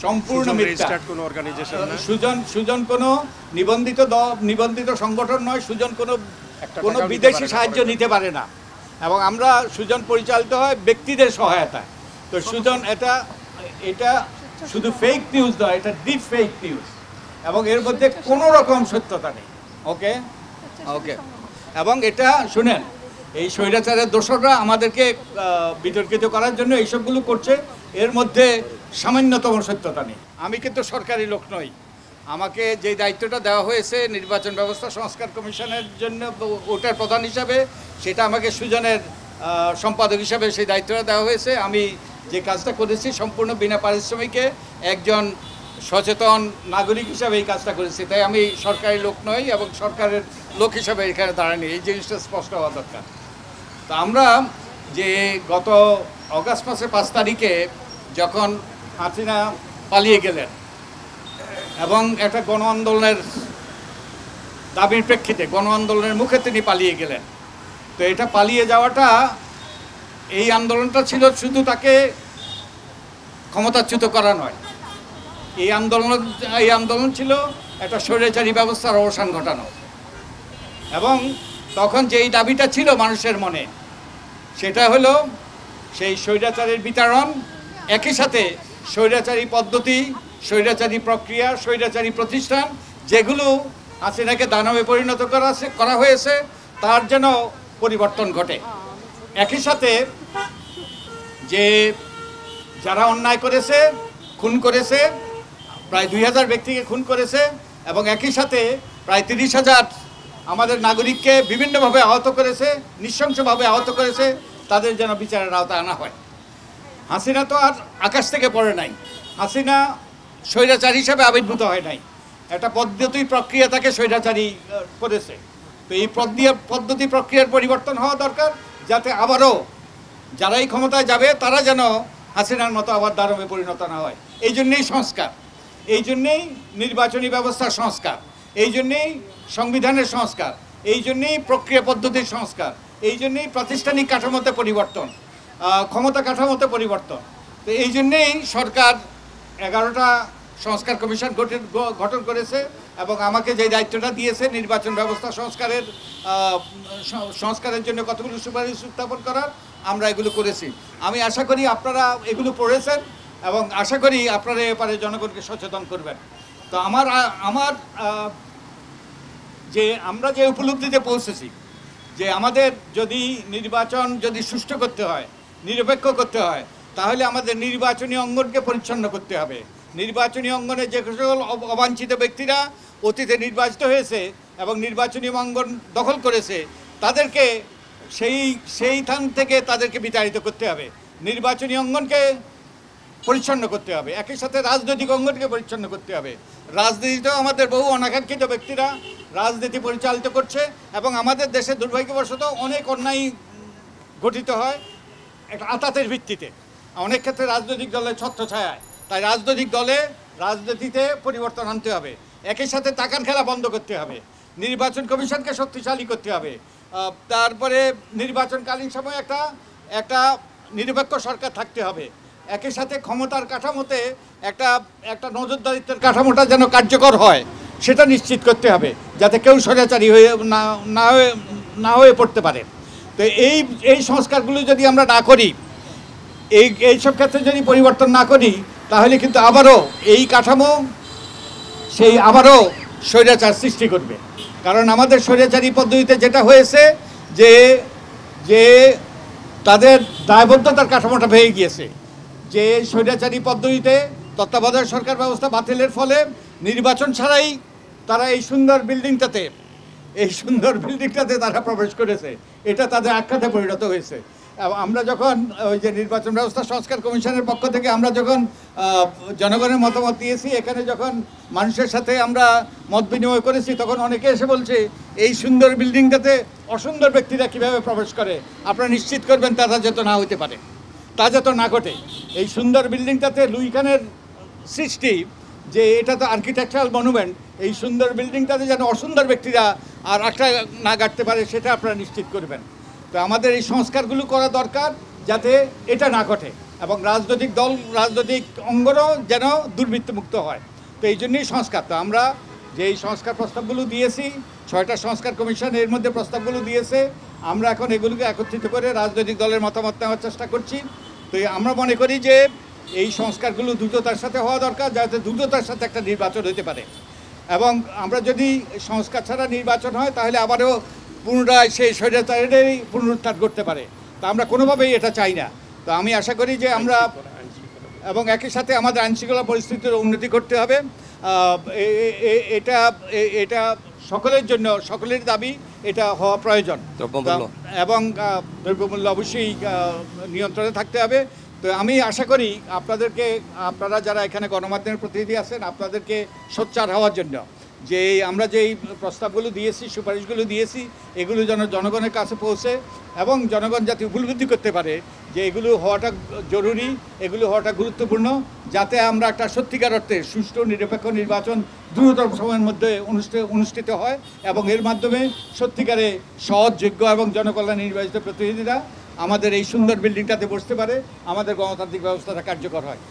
সম্পূর্ণ মিথ্যা। কোনো অর্গানাইজেশন না, সুজন কোনো নিবন্ধিত সংগঠন নয়। সুজন কোনো বিদেশি সাহায্য নিতে পারে না, এবং আমরা সুজন পরিচালিত হয় ব্যক্তিদের সহায়তায়। তো সুজন এটা শুধু ফেক নিউজ নয়, এটা ডিপ ফেক নিউজ, এবং এর মধ্যে কোনো রকম সত্যতা নেই। ওকে ওকে এবং এটা শুনেন, এই স্বৈরাচারের দোসররা আমাদেরকে বিতর্কিত করার জন্য এইসবগুলো করছে, এর মধ্যে সামান্যতম সত্যতা নেই। আমি কিন্তু সরকারি লোক নই। আমাকে যে দায়িত্বটা দেওয়া হয়েছে নির্বাচন ব্যবস্থা সংস্কার কমিশনের জন্য, ওটার প্রধান হিসাবে, সেটা আমাকে সুজনের সম্পাদক হিসাবে সেই দায়িত্বটা দেওয়া হয়েছে। আমি যে কাজটা করেছি সম্পূর্ণ বিনা পারিশ্রমিকে একজন সচেতন নাগরিক হিসাবে এই কাজটা করেছি। তাই আমি সরকারি লোক নই এবং সরকারের লোক হিসাবে এখানে দাঁড়ানি, এই জিনিসটা স্পষ্ট হওয়া দরকার। তো আমরা যে গত অগাস্ট মাসের 5 তারিখে যখন হাসিনা পালিয়ে গেলেন এবং একটা গণ আন্দোলনের দাবির প্রেক্ষিতে, গণ আন্দোলনের মুখে তিনি পালিয়ে গেলেন, তো এটা পালিয়ে যাওয়াটা, এই আন্দোলনটা ছিল শুধু তাকে ক্ষমতাচ্যুত করা নয়, এই আন্দোলন ছিল একটা স্বৈরাচারী ব্যবস্থার অবসান ঘটানো। এবং তখন যেই দাবিটা ছিল মানুষের মনে, সেটা হলো সেই স্বৈরাচারের বিতাড়ন, একই সাথে স্বৈরাচারী পদ্ধতি, স্বৈরাচারী প্রক্রিয়া, স্বৈরাচারী প্রতিষ্ঠান যেগুলো হাসিনাকে দানবে পরিণত করা হয়েছে, তার যেন পরিবর্তন ঘটে। একই সাথে যে যারা অন্যায় করেছে, খুন করেছে, প্রায় 2000 ব্যক্তিকে খুন করেছে, এবং একই সাথে প্রায় 30,000 আমাদের নাগরিককে বিভিন্নভাবে আহত করেছে, নৃশংসভাবে আহত করেছে, তাদের যেন বিচারের আওতায় আনা হয়। হাসিনা তো আর আকাশ থেকে পড়ে নাই, হাসিনা স্বৈরাচারী হিসাবে আবির্ভূত হয় নাই, একটা পদ্ধতি প্রক্রিয়া তাকে স্বৈরাচারী করেছে। তো এই পদ্ধতি প্রক্রিয়ার পরিবর্তন হওয়া দরকার, যাতে আবারও যারাই ক্ষমতায় যাবে তারা যেন হাসিনার মতো আবার দানবে পরিণত না হয়। এই জন্যেই সংস্কার, এই জন্যেই নির্বাচনী ব্যবস্থার সংস্কার, এই জন্যেই সংবিধানের সংস্কার, এই জন্যেই প্রক্রিয়া পদ্ধতির সংস্কার, এই জন্যেই প্রাতিষ্ঠানিক কাঠামোতে পরিবর্তন, ক্ষমতা কাঠামোতে পরিবর্তন। তো এই জন্যেই সরকার 11টা সংস্কার কমিশন গঠন করেছে, এবং আমাকে যে দায়িত্বটা দিয়েছে নির্বাচন ব্যবস্থা সংস্কারের জন্য কতগুলো সুপারিশ উত্থাপন করার, আমরা এগুলো করেছি। আমি আশা করি আপনারা এগুলো পড়েছেন, এবং আশা করি আপনারা এবারে জনগণকে সচেতন করবেন। তো আমার যে আমরা যে উপলব্ধিতে পৌঁছেছি, যে আমাদের নির্বাচন যদি সুষ্ঠু করতে হয়, নিরপেক্ষ করতে হয়, তাহলে আমাদের নির্বাচনী অঙ্গনকে পরিচ্ছন্ন করতে হবে। নির্বাচনী অঙ্গনে যে সকল অবাঞ্ছিত ব্যক্তিরা অতীতে নির্বাচিত হয়েছে এবং নির্বাচনী অঙ্গন দখল করেছে, তাদেরকে সেই স্থান থেকে তাদেরকে বিতাড়িত করতে হবে। নির্বাচনী অঙ্গনকে পরিচ্ছন্ন করতে হবে, একই সাথে রাজনৈতিক অঙ্গনকে পরিচ্ছন্ন করতে হবে। রাজনীতিতেও আমাদের বহু অনাকাঙ্ক্ষিত ব্যক্তিরা রাজনীতি পরিচালিত করছে, এবং আমাদের দেশে দুর্ভাগ্যবশত অনেক অন্যায় গঠিত হয় একটা আতাতের ভিত্তিতে, অনেক ক্ষেত্রে রাজনৈতিক দলের ছত্রছায়ায়। তাই রাজনীতিতে পরিবর্তন আনতে হবে, একই সাথে টাকার খেলা বন্ধ করতে হবে, নির্বাচন কমিশনকে শক্তিশালী করতে হবে, তারপরে নির্বাচনকালীন সময় একটা নিরপেক্ষ সরকার থাকতে হবে, একই সাথে ক্ষমতার কাঠামোতে একটা নজরদারিত্বের কাঠামোটা যেন কার্যকর হয় সেটা নিশ্চিত করতে হবে, যাতে কেউ স্বৈরাচারী হয়ে না হয়ে পড়তে পারে। তো এই সংস্কারগুলো যদি আমরা না করি, এইসব ক্ষেত্রে যদি পরিবর্তন না করি, তাহলে কিন্তু আবারও এই কাঠামো আবারও স্বৈরাচার সৃষ্টি করবে। কারণ আমাদের স্বৈরাচারী পদ্ধতিতে যেটা হয়েছে, যে তাদের দায়বদ্ধতার কাঠামোটা ভেঙে গিয়েছে। যে স্বৈরাচারী পদ্ধতিতে তত্ত্বাবধায়ক সরকার ব্যবস্থা বাতিলের ফলে নির্বাচন ছাড়াই তারা এই সুন্দর বিল্ডিংটাতে তারা প্রবেশ করেছে, এটা তাদের আখ্যাতে পরিণত হয়েছে। আমরা যখন ওই যে নির্বাচন ব্যবস্থা সংস্কার কমিশনের পক্ষ থেকে আমরা যখন জনগণের মতামত দিয়েছি, এখানে যখন মানুষের সাথে আমরা মত বিনিময় করেছি, তখন অনেকে এসে বলছে এই সুন্দর বিল্ডিংটাতে অসুন্দর ব্যক্তিরা কিভাবে প্রবেশ করে, আপনারা নিশ্চিত করবেন তা যাতে না হতে পারে, তা যাতে না ঘটে। এই সুন্দর বিল্ডিংটাতে লুই খানের সৃষ্টি, যে এটা তো আর্কিটেকচারাল মনুমেন্ট, এই সুন্দর বিল্ডিংটাতে যেন অসুন্দর ব্যক্তিরা আর একটা না গাড়তে পারে, সেটা আপনারা নিশ্চিত করবেন। তো আমাদের এই সংস্কারগুলো করা দরকার, যাতে এটা না ঘটে। এবং রাজনৈতিক দল রাজনৈতিক অঙ্গনও যেন দুর্বৃত্তমুক্ত হয়। তো এই জন্যই সংস্কার। তো আমরা যে এই সংস্কার প্রস্তাবগুলো দিয়েছি, 6টা সংস্কার কমিশন এর মধ্যে প্রস্তাবগুলো দিয়েছে, আমরা এখন এগুলোকে একত্রিত করে রাজনৈতিক দলের মতামত নেওয়ার চেষ্টা করছি। তো আমরা মনে করি যে এই সংস্কারগুলো দ্রুততার সাথে হওয়া দরকার, যাতে দ্রুততার সাথে একটা নির্বাচন হতে পারে। এবং আমরা যদি সংস্কার ছাড়া নির্বাচন হয় তাহলে আবারও পুনরায় সেই স্বৈরাচারেরই পুনরুত্থান করতে পারে। তা আমরা কোনোভাবেই এটা চাই না। তো আমি আশা করি যে আমরা এবং একই সাথে আমাদের আইনশৃঙ্খলা পরিস্থিতির উন্নতি করতে হবে। এটা এটা সকলের জন্য, সকলের দাবি, এটা হওয়া প্রয়োজন। এবং দ্রব্যমূল্য অবশ্যই নিয়ন্ত্রণে থাকতে হবে। তো আমি আশা করি আপনারা যারা এখানে গণমাধ্যমের প্রতিনিধি আছেন, আপনাদেরকে সোচ্চার হওয়ার জন্য যে আমরা যেই প্রস্তাবগুলো দিয়েছি, সুপারিশগুলো দিয়েছি, এগুলো যেন জনগণের কাছে পৌঁছে এবং জনগণ যাতে উপলব্ধি করতে পারে যে এগুলো হওয়াটা জরুরি, এগুলো হওয়াটা গুরুত্বপূর্ণ, যাতে আমরা একটা সত্যিকার অর্থে সুষ্ঠু নিরপেক্ষ নির্বাচন দ্রুততম সময়ের মধ্যে অনুষ্ঠিত হয় এবং এর মাধ্যমে সত্যিকারে সহজ, যোগ্য এবং জনকল্যাণ নির্বাচিত প্রতিনিধিরা আমাদের এই সুন্দর বিল্ডিংটাতে বসতে পারে, আমাদের গণতান্ত্রিক ব্যবস্থাটা কার্যকর হয়।